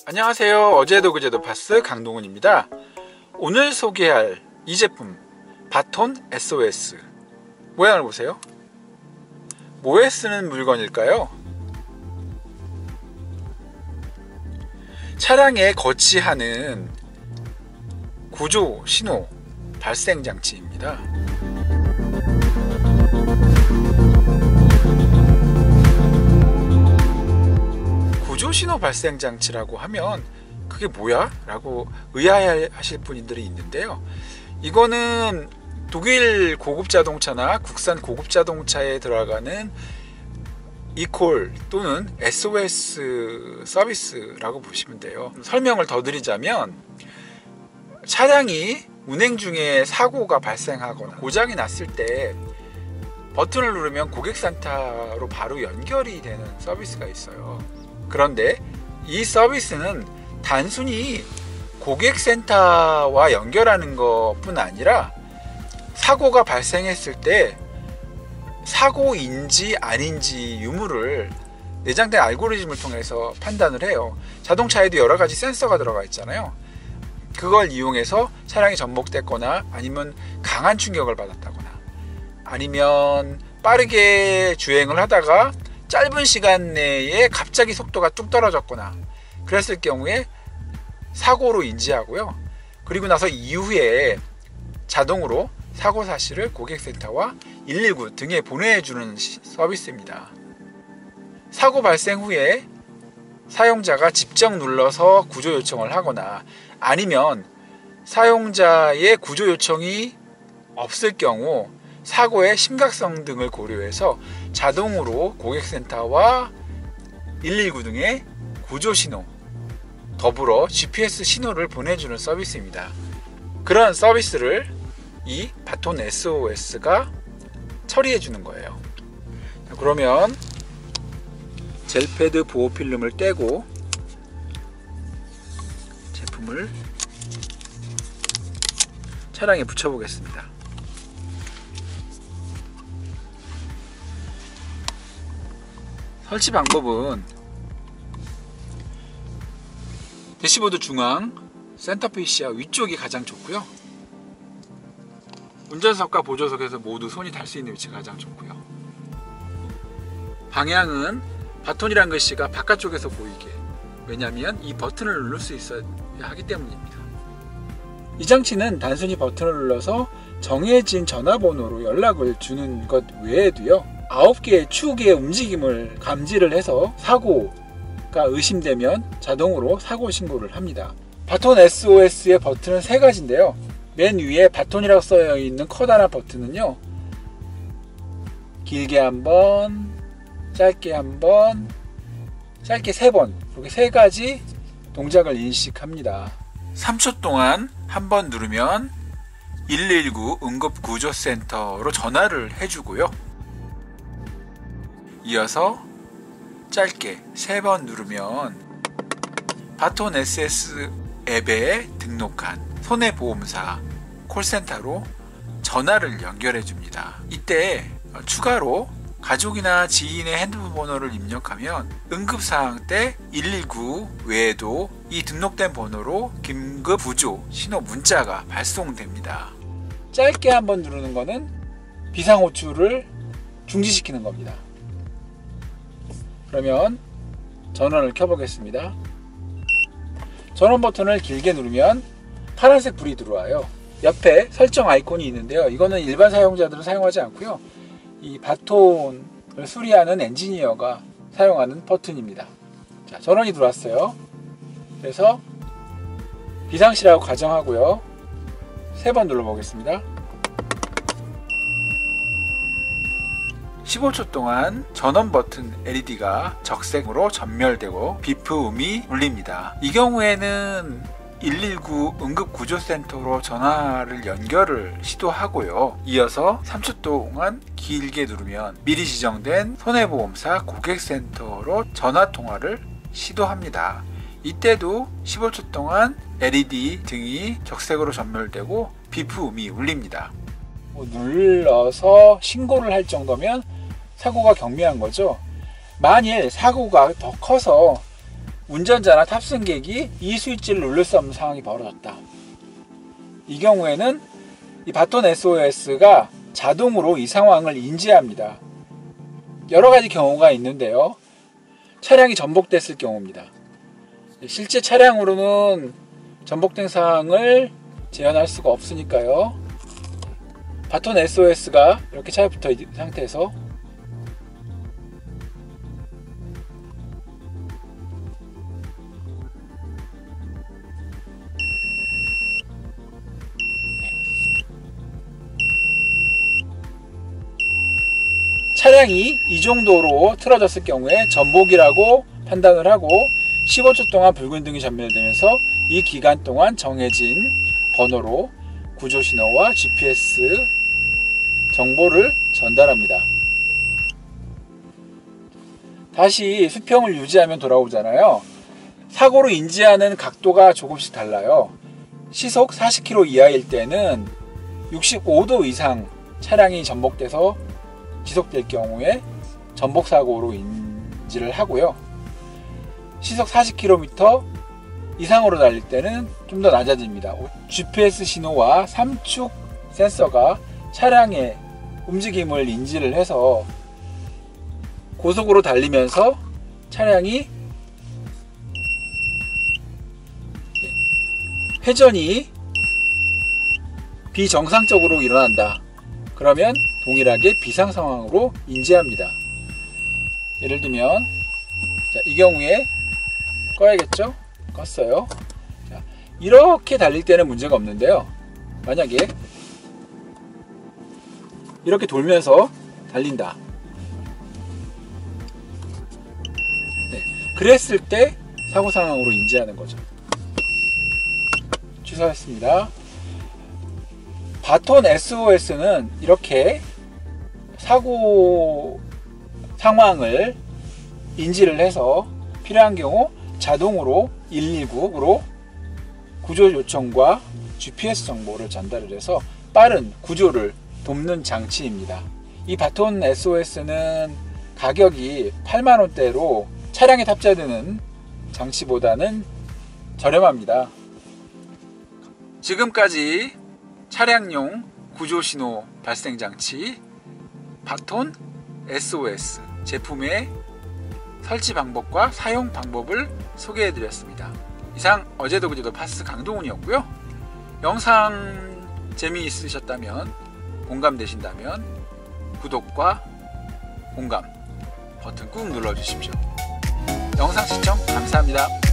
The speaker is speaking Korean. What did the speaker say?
안녕하세요. 어제도 그제도 파스 강동훈입니다. 오늘 소개할 이 제품 바톤 SOS 모양을 보세요. 뭐에 쓰는 물건일까요? 차량에 거치하는 구조 신호 발생 장치입니다. 구조 신호 발생 장치라고 하면 그게 뭐야? 라고 의아해하실 분들이 있는데요. 이거는 독일 고급 자동차나 국산 고급 자동차에 들어가는 이콜 또는 SOS 서비스라고 보시면 돼요. 설명을 더 드리자면 차량이 운행 중에 사고가 발생하거나 고장이 났을 때 버튼을 누르면 고객센터로 바로 연결이 되는 서비스가 있어요. 그런데 이 서비스는 단순히 고객센터와 연결하는 것뿐 아니라 사고가 발생했을 때 사고인지 아닌지 유무를 내장된 알고리즘을 통해서 판단을 해요. 자동차에도 여러 가지 센서가 들어가 있잖아요. 그걸 이용해서 차량이 전복됐거나 아니면 강한 충격을 받았다거나 아니면 빠르게 주행을 하다가 짧은 시간 내에 갑자기 속도가 뚝 떨어졌거나 그랬을 경우에 사고로 인지하고요. 그리고 나서 이후에 자동으로 사고 사실을 고객센터와 119 등에 보내주는 서비스입니다. 사고 발생 후에 사용자가 직접 눌러서 구조 요청을 하거나 아니면 사용자의 구조 요청이 없을 경우 사고의 심각성 등을 고려해서 자동으로 고객센터와 119 등의 구조 신호 더불어 GPS 신호를 보내주는 서비스입니다. 그런 서비스를 이 바톤 SOS가 처리해 주는 거예요. 그러면 젤패드 보호 필름을 떼고 제품을 차량에 붙여 보겠습니다. 설치 방법은 대시보드 중앙 센터피시아 위쪽이 가장 좋고요. 운전석과 보조석에서 모두 손이 닿을 수 있는 위치가 가장 좋고요. 방향은 바톤이란 글씨가 바깥쪽에서 보이게, 왜냐하면 이 버튼을 누를 수 있어야 하기 때문입니다. 이 장치는 단순히 버튼을 눌러서 정해진 전화번호로 연락을 주는 것 외에도요 9개의 축의 움직임을 감지를 해서 사고가 의심되면 자동으로 사고 신고를 합니다. 바톤 SOS의 버튼은 3가지인데요 맨 위에 바톤이라고 써 있는 커다란 버튼은요 길게 한번, 짧게 한번, 짧게 3번 이렇게 3가지 동작을 인식합니다. 3초 동안 한번 누르면 119 응급구조센터로 전화를 해주고요. 이어서 짧게 3번 누르면 바톤 SS 앱에 등록한 손해보험사 콜센터로 전화를 연결해 줍니다. 이때 추가로 가족이나 지인의 핸드폰 번호를 입력하면 응급사항 때 119 외에도 이 등록된 번호로 긴급구조 신호 문자가 발송됩니다. 짧게 한번 누르는 거는 비상호출을 중지시키는 겁니다. 그러면 전원을 켜보겠습니다. 전원 버튼을 길게 누르면 파란색 불이 들어와요. 옆에 설정 아이콘이 있는데요. 이거는 일반 사용자들은 사용하지 않고요. 이 바톤을 수리하는 엔지니어가 사용하는 버튼입니다. 자, 전원이 들어왔어요. 그래서 비상시라고 가정하고요. 3번 눌러보겠습니다. 15초 동안 전원 버튼 LED가 적색으로 전멸되고 비프음이 울립니다. 이 경우에는 119 응급구조센터로 전화를 연결을 시도하고요. 이어서 3초 동안 길게 누르면 미리 지정된 손해보험사 고객센터로 전화통화를 시도합니다. 이때도 15초 동안 LED 등이 적색으로 전멸되고 비프음이 울립니다. 눌러서 신고를 할 정도면 사고가 경미한 거죠. 만일 사고가 더 커서 운전자나 탑승객이 이 스위치를 누를 수 없는 상황이 벌어졌다. 이 경우에는 이 바톤 SOS가 자동으로 이 상황을 인지합니다. 여러 가지 경우가 있는데요. 차량이 전복됐을 경우입니다. 실제 차량으로는 전복된 사항을 재현할 수가 없으니까요. 바톤 SOS가 이렇게 차에 붙어 있는 상태에서 차량이 이 정도로 틀어졌을 경우에 전복이라고 판단을 하고 15초 동안 붉은 등이 전멸되면서 이 기간 동안 정해진 번호로 구조신호와 GPS 정보를 전달합니다. 다시 수평을 유지하면 돌아오잖아요. 사고로 인지하는 각도가 조금씩 달라요. 시속 40km 이하일 때는 65도 이상 차량이 전복돼서 지속될 경우에 전복사고로 인지를 하고요. 시속 40km 이상으로 달릴 때는 좀 더 낮아집니다. GPS 신호와 3축 센서가 차량의 움직임을 인지를 해서 고속으로 달리면서 차량이 회전이 비정상적으로 일어난다. 그러면 동일하게 비상 상황으로 인지합니다. 예를 들면 이 경우에 꺼야겠죠? 껐어요. 자, 이렇게 달릴 때는 문제가 없는데요. 만약에 이렇게 돌면서 달린다. 네, 그랬을 때 사고 상황으로 인지하는 거죠. 취소했습니다. 바톤 SOS는 이렇게 사고 상황을 인지를 해서 필요한 경우 자동으로 119로 구조 요청과 GPS 정보를 전달을 해서 빠른 구조를 돕는 장치입니다. 이 바톤 SOS는 가격이 8만원대로 차량에 탑재되는 장치보다는 저렴합니다. 지금까지 차량용 구조신호 발생장치 바톤 SOS 제품의 설치 방법과 사용 방법을 소개해드렸습니다. 이상 어제도 그제도 파스 강동훈이었고요. 영상 재미있으셨다면 공감되신다면 구독과 공감 버튼 꾹 눌러주십시오. 영상 시청 감사합니다.